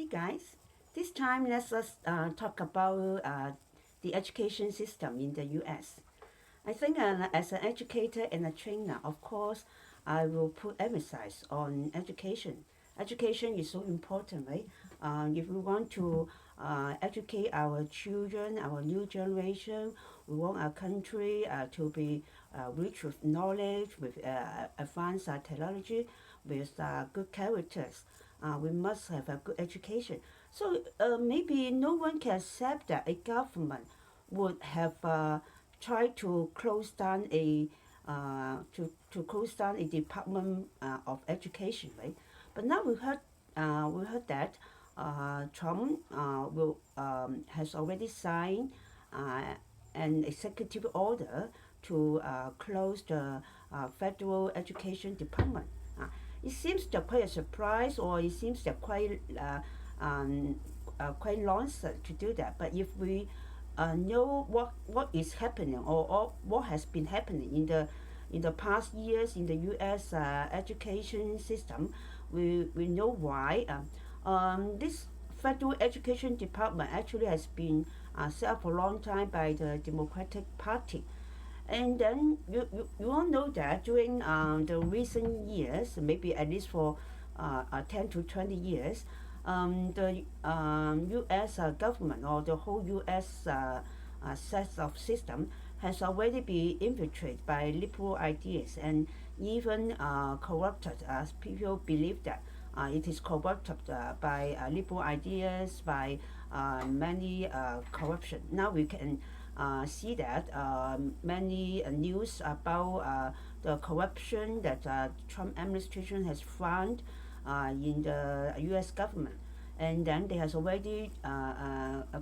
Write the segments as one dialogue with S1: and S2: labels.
S1: Hey guys, this time let's us talk about the education system in the US. I think as an educator and a trainer, of course, I will put emphasis on education. Education is so important, right? If we want to educate our children, our new generation, we want our country to be rich with knowledge, with advanced technology, with good characters. We must have a good education. So maybe no one can accept that a government would have tried to close down to close down a department of education, right? But now we heard that Trump will has already signed an executive order to close the federal education department. It seems they're quite a surprise, or it seems they're quite nonsense to do that. But if we know what is happening, or what has been happening in the past years in the U.S. Education system, we know why. This federal education department actually has been set up for a long time by the Democratic Party. And then you all know that during the recent years, maybe at least for 10 to 20 years, the U.S. Government, or the whole U.S. Set of system has already been infiltrated by liberal ideas, and even corrupted, as people believe that it is corrupted by liberal ideas, by many corruption. Now we can see that many news about the corruption that Trump administration has found in the U.S. government, and then they has already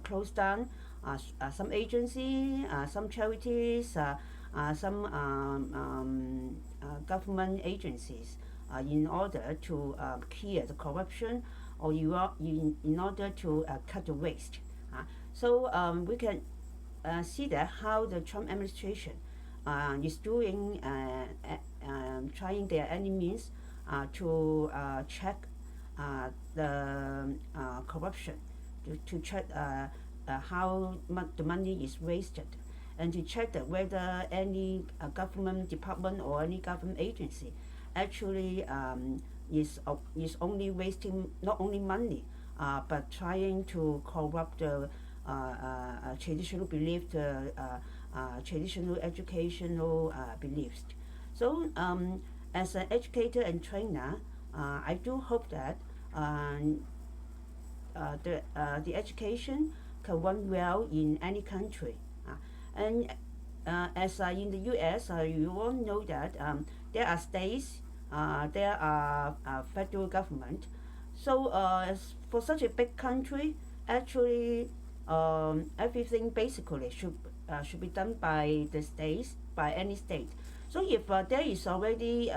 S1: closed down some agency, some charities, some government agencies in order to clear the corruption, or in order to cut the waste. So we can see that how the Trump administration is doing, trying their any means to check the corruption, to check how the money is wasted, and to check that whether any government department or any government agency actually is only wasting not only money, but trying to corrupt the traditional belief, the traditional educational beliefs. So as an educator and trainer, I do hope that the education can run well in any country. And as in the U.S., you all know that there are states, there are federal government. So for such a big country, actually everything basically should be done by the states, by any state. So if there is already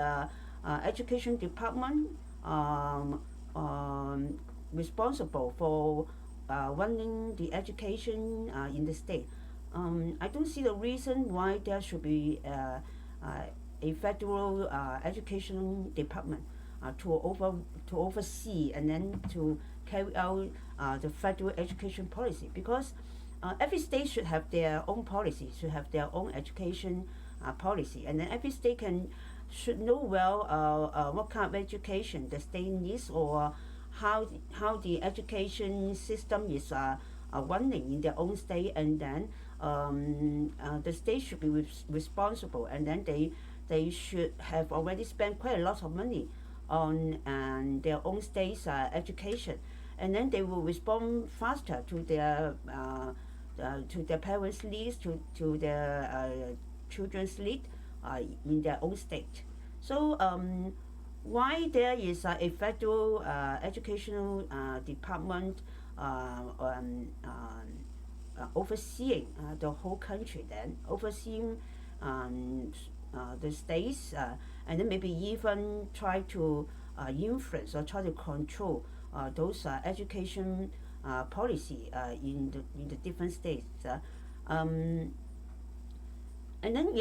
S1: education department responsible for running the education in the state, I don't see the reason why there should be a federal education department to oversee and then to carry out the federal education policy, because every state should have their own policy, should have their own education policy, and then every state should know well what kind of education the state needs, or how the education system is running in their own state, and then the state should be responsible, and then they should have already spent quite a lot of money on their own state's education, and then they will respond faster to their parents' needs, to their children's needs in their own state. So why there is a federal educational department overseeing the whole country, then overseeing the states, and then maybe even try to influence or try to control those education policy in the different states, and then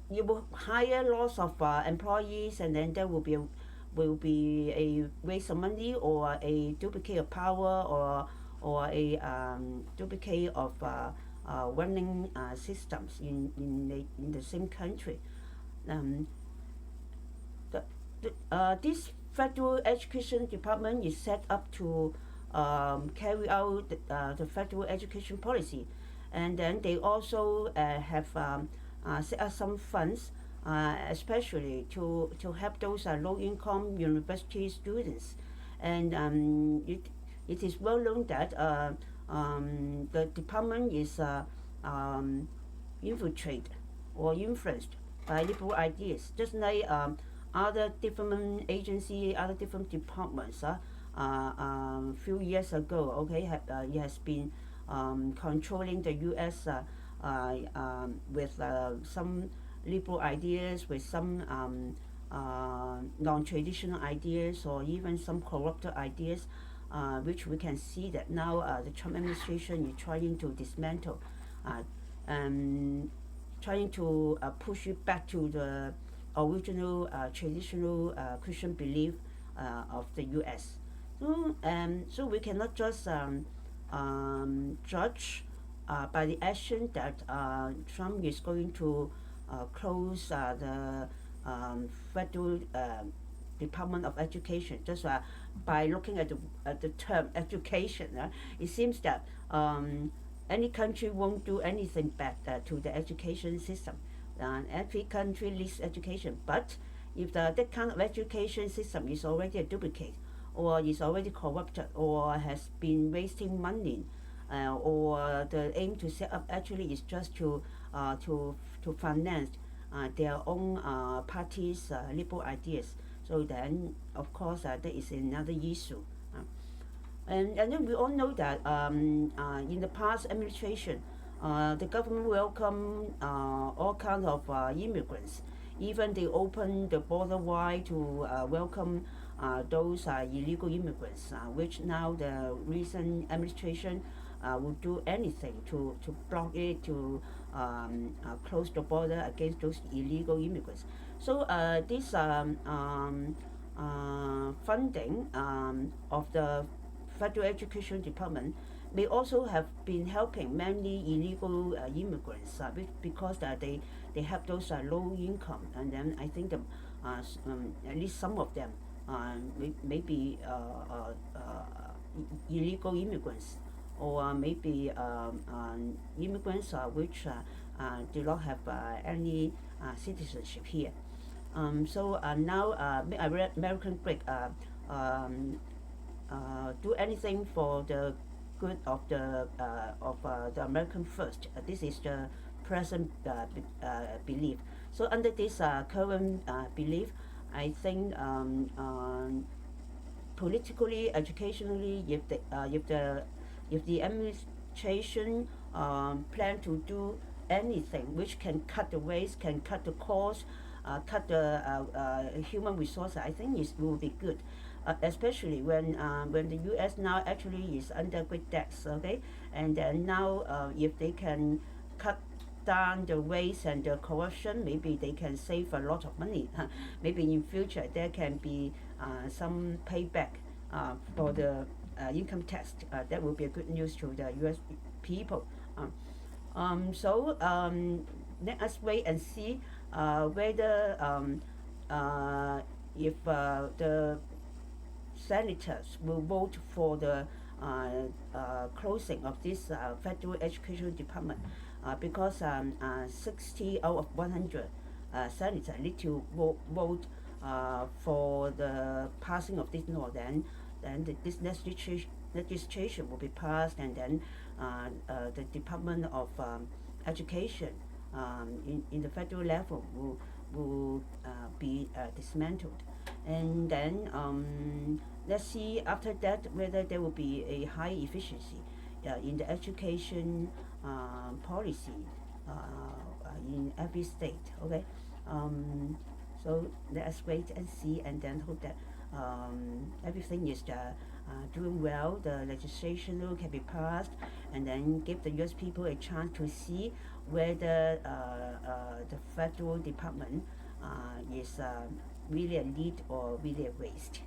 S1: you will hire lots of employees, and then there will be will be a waste of money or a duplicate of power or a duplicate of running systems in the same country. Um, this federal education department is set up to carry out the federal education policy, and then they also have set up some funds, especially to help those low-income university students, and it is well known that the department is infiltrated or influenced by liberal ideas, just like other different agency, other different departments. Few years ago, okay, it has been controlling the U.S. With some liberal ideas, with some non-traditional ideas, or even some corrupted ideas, which we can see that now the Trump administration is trying to dismantle, trying to push it back to the original traditional Christian belief of the U.S. So we cannot just judge by the action that Trump is going to close the federal Department of Education just by looking at the term education. It seems that any country won't do anything bad to the education system. Every country needs education, but if that kind of education system is already a duplicate, or is already corrupted, or has been wasting money, or the aim to set up actually is just to finance their own party's liberal ideas, so then of course that is another issue. And then we all know that in the past administration, the government welcomed all kinds of immigrants. Even they opened the border wide to welcome those illegal immigrants, which now the recent administration will do anything to block it, to close the border against those illegal immigrants. So this funding of the Federal Education Department may also have been helping many illegal immigrants because they have those low income, and then I think at least some of them maybe illegal immigrants, or maybe immigrants which do not have any citizenship here. So now American Greek do anything for the good of the American first. This is the present belief. So under this current belief, I think politically, educationally, if the administration plan to do anything which can cut the waste, can cut the cost, cut the human resources, I think it will be good. Especially when the U.S. now actually is under great debts, okay, and then now if they can cut down the waste and the corruption, maybe they can save a lot of money. Maybe in future there can be some payback for the income tax. That will be a good news to the U.S. people. So let us wait and see whether if the senators will vote for the closing of this federal education department, because 60 out of 100 senators need to vote for the passing of this law. Then this legislation will be passed, and then the Department of Education in the federal level will be dismantled. And then let's see after that whether there will be a high efficiency in the education policy in every state. Okay, so let us wait and see, and then hope that everything is doing well. The legislation can be passed, and then give the U.S. people a chance to see whether the federal department is really a need or really a waste.